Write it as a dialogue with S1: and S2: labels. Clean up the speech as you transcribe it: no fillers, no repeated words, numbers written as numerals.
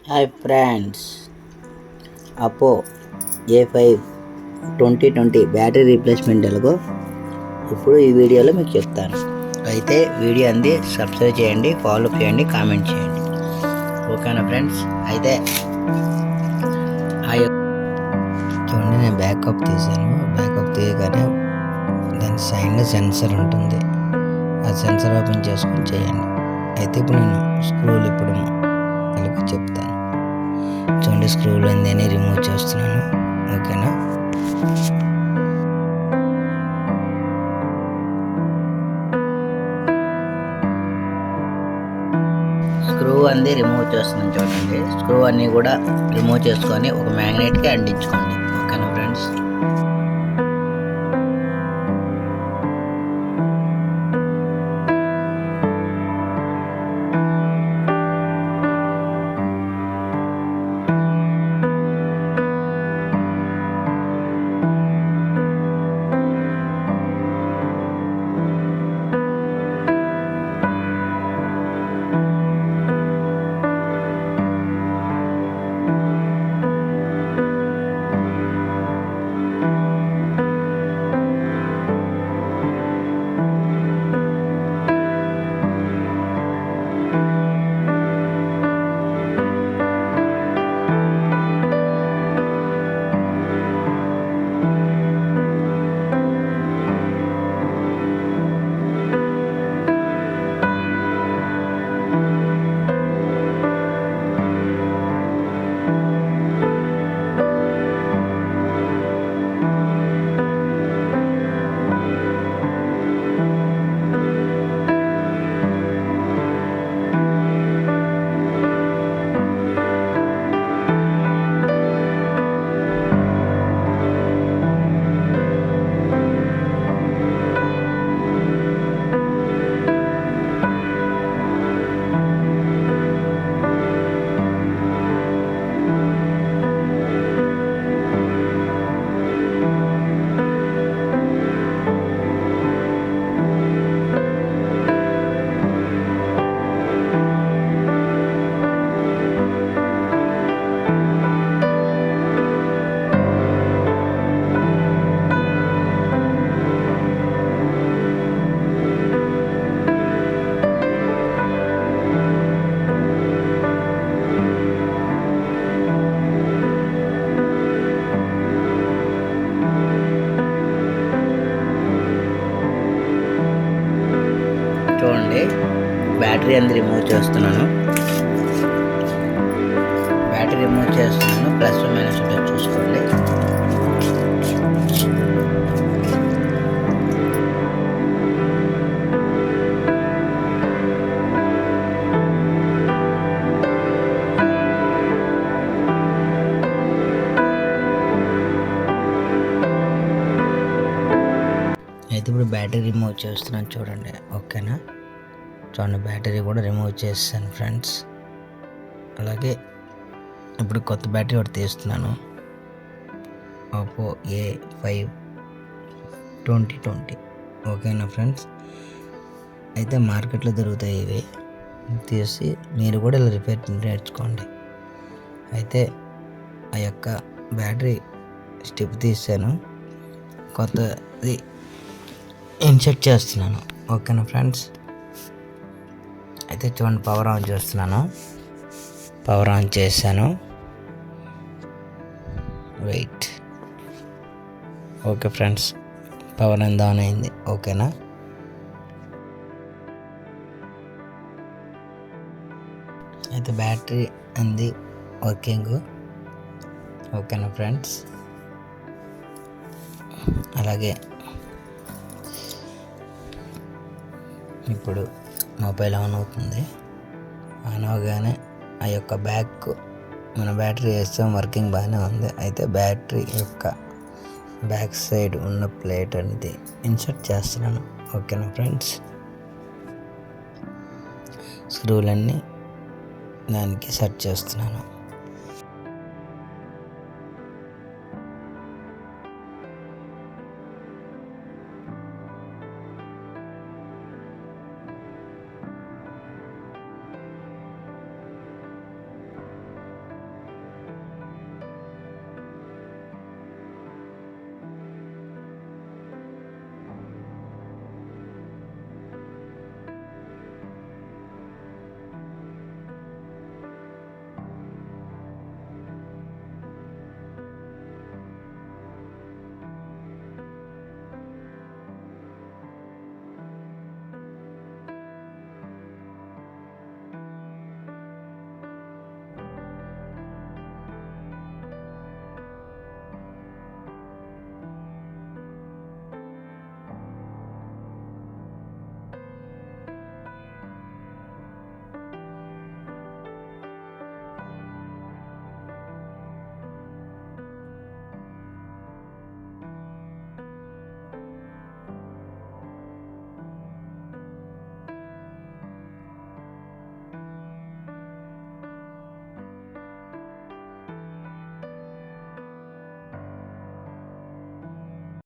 S1: Hi friends, అపో A5 2020 battery replacement ఎలాగో ఇప్పుడు ఈ వీడియోలో మీకు చెప్తాను. అయితే వీడియో అంది సబ్స్క్రైబ్ చేయండి, ఫాలో చేయండి, కామెంట్ చేయండి. ఓకేనా ఫ్రెండ్స్? అయితే చూడండి, నేను బ్యాకప్ తీసాను. బ్యాకప్ తీయగానే దాని సైడ్లో సెన్సర్ ఉంటుంది. ఆ సెన్సర్ ఓపెన్ చేసుకొని చేయండి. అయితే ఇప్పుడు నేను స్క్రూలు ఇప్పుడు ఎలాగో చెప్తాను. చూడండి, స్క్రూలు అని రిమూవ్ చేస్తున్నాను. ఓకేనా? స్క్రూ అంది రిమూవ్ చేస్తున్నాను. చూడండి, స్క్రూ అన్నీ కూడా రిమూవ్ చేసుకొని ఒక మ్యాగ్నెట్కి అంటించుకోండి. ఓకేనా ఫ్రెండ్స్? చూడండి, బ్యాటరీ అంది రిమూవ్ చేస్తున్నాను. ప్లస్ మైనస్ ఉంటుంది, చూసుకోండి. అయితే ఇప్పుడు బ్యాటరీ రిమూవ్ చేస్తున్నాను, చూడండి. ఓకేనా? చూడండి, బ్యాటరీ కూడా రిమూవ్ చేస్తాను ఫ్రెండ్స్. అలాగే ఇప్పుడు కొత్త బ్యాటరీ ఒకటి తీస్తున్నాను. అపో A5 2020. ఓకేనా ఫ్రెండ్స్? అయితే మార్కెట్లో దొరుకుతాయి ఇవి. తీసి మీరు కూడా ఇలా రిపేర్ నేర్చుకోండి. అయితే ఆ యొక్క బ్యాటరీ స్టిప్ తీసాను, కొత్తది ఇన్సర్ట్ చేస్తున్నాను. ఓకేనా ఫ్రెండ్స్? అయితే చూడండి, పవర్ ఆన్ చేస్తున్నాను. పవర్ ఆన్ చేశాను. వెయిట్. ఓకే ఫ్రెండ్స్, పవర్ ఎంత ఆన్ అయింది. ఓకేనా? అయితే బ్యాటరీ అంది వర్కింగ్. ఓకేనా ఫ్రెండ్స్? అలాగే ఇప్పుడు మొబైల్ ఆన్ అవుతుంది. ఆన్ అవగానే ఆ యొక్క బ్యాక్ మన బ్యాటరీ వేస్తాం, వర్కింగ్ బాగానే ఉంది. అయితే బ్యాటరీ యొక్క బ్యాక్ సైడ్ ఉన్న ప్లేట్ అనేది ఇన్సర్ట్ చేస్తున్నాను. ఓకేనా ఫ్రెండ్స్? స్క్రూలన్నీ దానికి సెట్ చేస్తున్నాను.